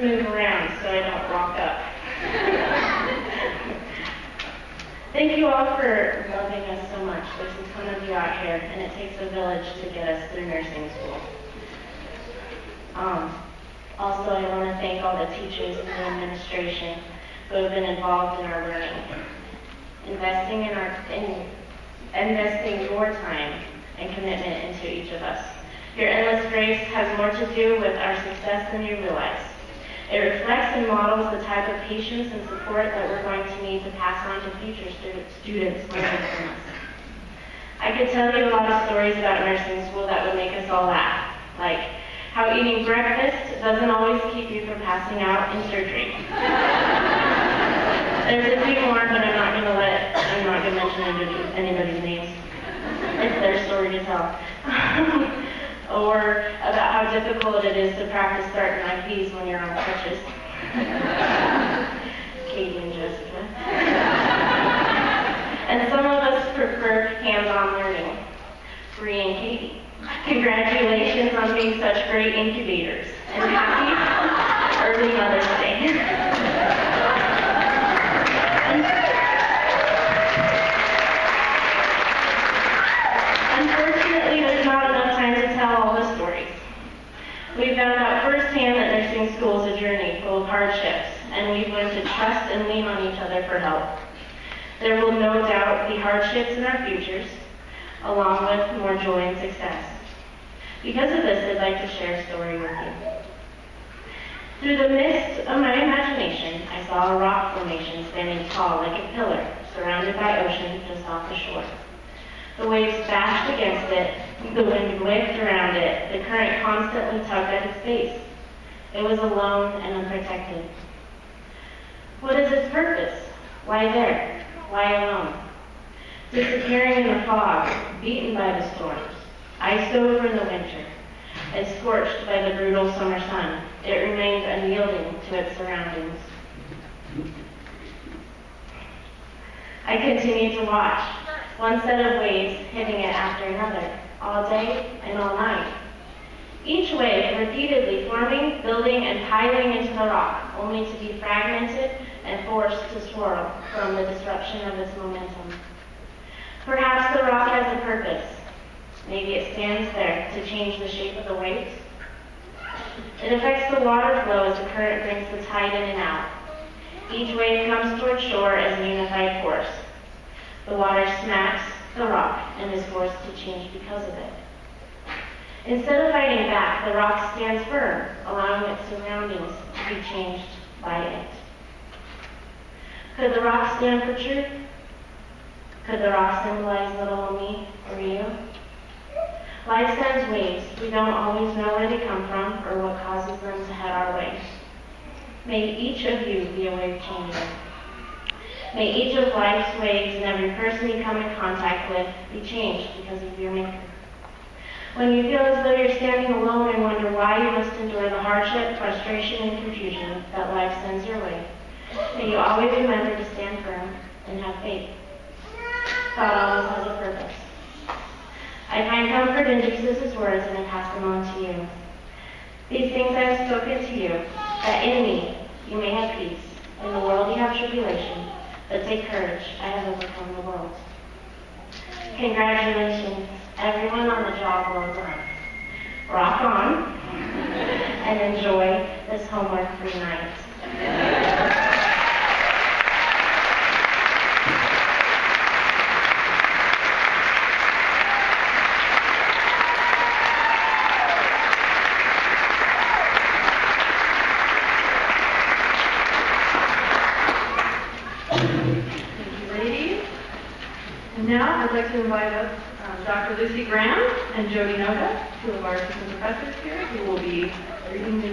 move around so I don't walk up. Thank you all for loving us so much. There's a ton of you out here, and it takes a village to get us through nursing school. Also, I want to thank all the teachers and the administration who have been involved in our learning, investing your time and commitment into each of us. Your endless grace has more to do with our success than you realize. It reflects and models the type of patience and support that we're going to need to pass on to future students learning from us. I could tell you a lot of stories about nursing school that would make us all laugh, like how eating breakfast doesn't always keep you from passing out in surgery. There's a few more, but I'm not going to mention anybody's names. It's their story to tell. Or about how difficult it is to practice starting IVs when you're on crutches. Katie and Jessica. And some of us prefer hands-on learning. Bree and Katie. Congratulations on being such great incubators. And happy early Mother's Day. Unfortunately, there's not enough time to tell all the stories. We found out firsthand that nursing school is a journey full of hardships, and we've learned to trust and lean on each other for help. There will no doubt be hardships in our futures, along with more joy and success. Because of this, I'd like to share a story with you. Through the mist of my imagination, I saw a rock formation standing tall like a pillar, surrounded by ocean just off the shore. The waves bashed against it, the wind whipped around it, the current constantly tugged at its base. It was alone and unprotected. What is its purpose? Why there? Why alone? Disappearing in the fog, beaten by the storms, iced over in the winter, and scorched by the brutal summer sun, it remained unyielding to its surroundings. I continued to watch, one set of waves hitting it after another, all day and all night. Each wave repeatedly forming, building, and piling into the rock, only to be fragmented and forced to swirl from the disruption of its momentum. Perhaps the rock has a purpose. Maybe it stands there to change the shape of the waves. It affects the water flow as the current brings the tide in and out. Each wave comes toward shore as a unified force. The water smacks the rock and is forced to change because of it. Instead of fighting back, the rock stands firm, allowing its surroundings to be changed by it. Could the rock stand for truth? Could the rock symbolize little me or you? Life sends waves. We don't always know where they come from or what causes them to head our way. May each of you be a wave changer. May each of life's waves and every person you come in contact with be changed because of your maker. When you feel as though you're standing alone and wonder why you must endure the hardship, frustration, and confusion that life sends your way, may you always remember to stand firm and have faith. God always has a purpose. I find comfort in Jesus' words and I pass them on to you. These things I have spoken to you, that in me you may have peace. In the world you have tribulation, but take courage, I have overcome the world. Congratulations, everyone on the job well done. Rock on and enjoy this homework-free night. Now, I'd like to invite up Dr. Lucy Graham and Jody Noda, two of our assistant professors here, who will be reading the